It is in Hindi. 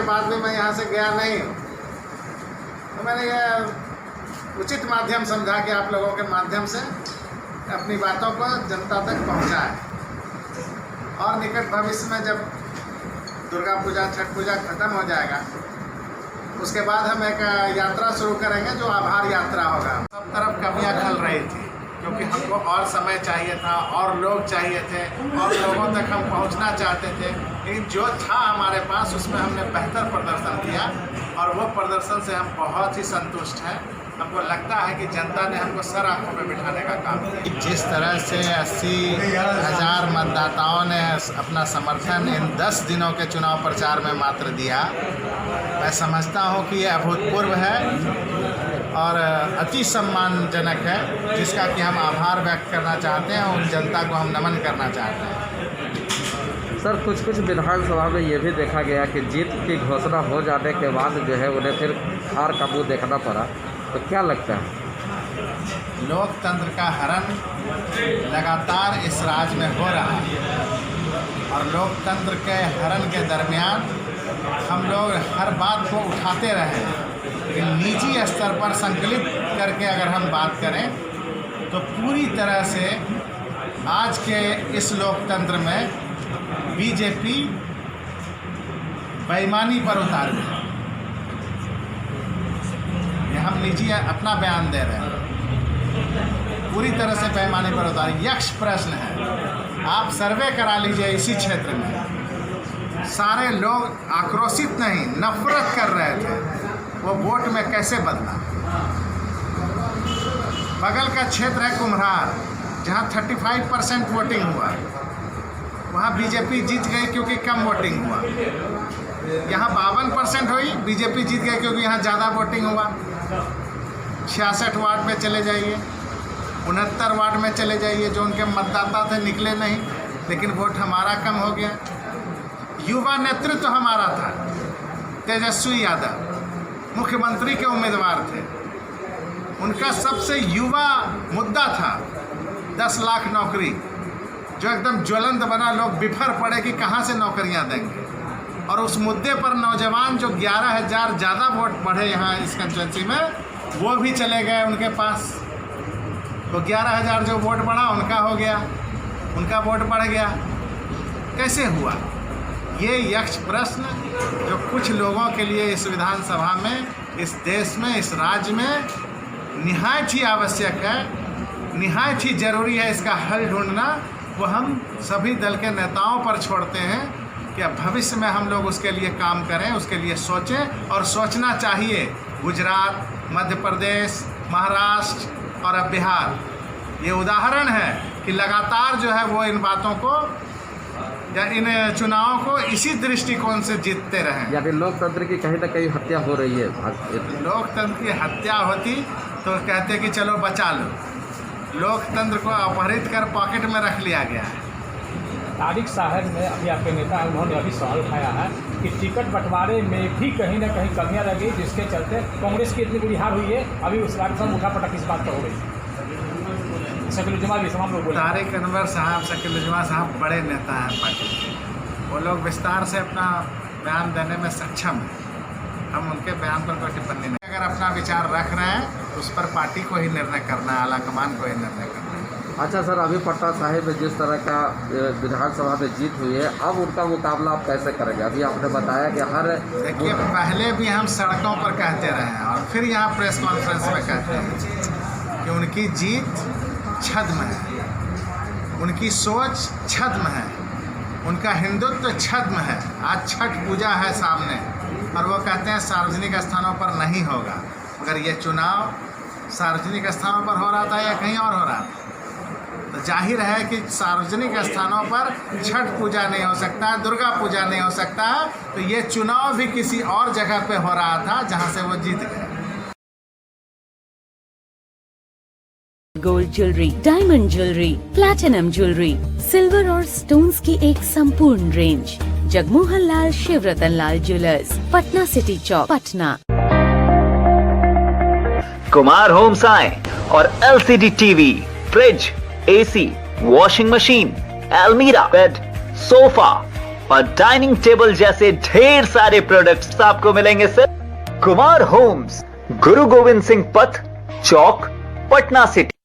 बाद भी मैं यहाँ से गया नहीं हूँ। तो मैंने यह उचित माध्यम समझा कि आप लोगों के माध्यम से अपनी बातों को जनता तक पहुँचाएं। और निकट भविष्य में जब दुर्गा पूजा, छठ पूजा खत्म हो जाएगा, उसके बाद हम एक यात्रा शुरू करेंगे जो आभार यात्रा होगा। सब तरफ कमियां खल रही थी क्योंकि हमको और समय चाहिए था और लोग चाहिए थे और लोगों तक हम पहुंचना चाहते थे, लेकिन जो था हमारे पास उसमें हमने बेहतर प्रदर्शन किया और वो प्रदर्शन से हम बहुत ही संतुष्ट हैं। हमको लगता है कि जनता ने हमको सर आंखों पे बिठाने का काम किया। जिस तरह से 80,000 मतदाताओं ने अपना समर्थन इन 10 दिनों के चुनाव प्रचार में मात्र दिया, मैं समझता हूँ कि ये अभूतपूर्व है और अति सम्मानजनक है, जिसका कि हम आभार व्यक्त करना चाहते हैं और उन जनता को हम नमन करना चाहते हैं। सर, कुछ विधानसभा में ये भी देखा गया कि जीत की घोषणा हो जाने के बाद जो है उन्हें फिर हार का मुँह देखना पड़ा, तो क्या लगता है? लोकतंत्र का हरण लगातार इस राज्य में हो रहा है और लोकतंत्र के हरण के दरमियान हम लोग हर बात को उठाते रहे, लेकिन निजी स्तर पर संकलित करके अगर हम बात करें तो पूरी तरह से आज के इस लोकतंत्र में बीजेपी बेईमानी पर उतार है। हम निजी अपना बयान दे रहे हैं, पूरी तरह से बेईमानी पर उतार। यक्ष प्रश्न है, आप सर्वे करा लीजिए इसी क्षेत्र में, सारे लोग आक्रोशित नहीं, नफरत कर रहे थे, वो वोट में कैसे बदला। बगल का क्षेत्र है कुम्हरार, जहां 35% वोटिंग हुआ, वहां बीजेपी जीत गई क्योंकि कम वोटिंग हुआ। यहाँ 52% हुई, बीजेपी जीत गई क्योंकि यहाँ ज़्यादा वोटिंग हुआ। 66 वार्ड में चले जाइए, 69 वार्ड में चले जाइए, जो उनके मतदाता थे निकले नहीं, लेकिन वोट हमारा कम हो गया। युवा नेतृत्व हमारा था, तेजस्वी यादव मुख्यमंत्री के उम्मीदवार थे, उनका सबसे युवा मुद्दा था 10 लाख नौकरी, जो एकदम ज्वलंत बना, लोग बिफर पड़े कि कहाँ से नौकरियाँ देंगे। और उस मुद्दे पर नौजवान जो 11,000 ज़्यादा वोट बढ़े यहाँ इस कंस्टिट्यूंसी में, वो भी चले गए उनके पास। तो 11,000 जो वोट बढ़ा उनका हो गया, उनका वोट बढ़ गया। कैसे हुआ? ये यक्ष प्रश्न जो कुछ लोगों के लिए इस विधानसभा में, इस देश में, इस राज्य में निहायत ही आवश्यक है, निहायत ही ज़रूरी है इसका हल ढूंढना, वो हम सभी दल के नेताओं पर छोड़ते हैं कि अब भविष्य में हम लोग उसके लिए काम करें, उसके लिए सोचें और सोचना चाहिए। गुजरात, मध्य प्रदेश, महाराष्ट्र और अब बिहार, ये उदाहरण है कि लगातार जो है वो इन बातों को या इन चुनावों को इसी दृष्टिकोण से जीतते रहें। यानी लोकतंत्र की कहीं ना कहीं हत्या हो रही है। लोकतंत्र की हत्या होती तो कहते कि चलो बचा लो, लोकतंत्र को अपहरित कर पॉकेट में रख लिया गया है। तारिक साहब में अभी आपके नेता हैं, उन्होंने अभी सवाल उठाया है कि टिकट बंटवारे में भी कहीं ना कहीं कमियां रह गई, जिसके चलते कांग्रेस की इतनी बुरी हार हुई है। अभी उस बात पर उठापटक इस बात पर हो रही है। शकील-उल-जमां भी तमाम लोग बोले। तारिक अनवर साहब, शकील-उल-जमां साहब बड़े नेता हैं पार्टी के, वो लोग विस्तार से अपना बयान देने में सक्षम हैं, हम उनके बयान पर कोई टिप्पणी नहीं। अगर अपना विचार रख रहे हैं तो उस पर पार्टी को ही निर्णय करना है, आलाकमान को ही निर्णय करना है। अच्छा सर, अभी पटना साहिब में जिस तरह का विधानसभा में जीत हुई है, अब उनका मुकाबला आप कैसे करेंगे? अभी आपने बताया कि हर देखिए, पहले भी हम सड़कों पर कहते रहे हैं और फिर यहाँ प्रेस कॉन्फ्रेंस में कहते हैं कि उनकी जीत छद्म है, उनकी सोच छद्म है, उनका हिंदुत्व छद्म है। आज छठ पूजा है सामने और वो कहते हैं सार्वजनिक स्थानों पर नहीं होगा। अगर ये चुनाव सार्वजनिक स्थानों पर हो रहा था या कहीं और हो रहा था, तो जाहिर है कि सार्वजनिक स्थानों पर छठ पूजा नहीं हो सकता, दुर्गा पूजा नहीं हो सकता, तो ये चुनाव भी किसी और जगह पे हो रहा था जहां से वो जीत गए। Gold jewellery, diamond jewellery, platinum jewellery, silver और स्टोन्स की एक संपूर्ण रेंज। जगमोहन लाल शिवरतन लाल ज्वेलर्स, पटना सिटी चौक, पटना। कुमार होम्स आए और LCD TV, fridge, AC, washing machine, अलमीरा, बेड, सोफा, और डाइनिंग टेबल जैसे ढेर सारे प्रोडक्ट्स आपको मिलेंगे सर कुमार होम्स, गुरु गोविंद सिंह पथ, चौक, पटना सिटी।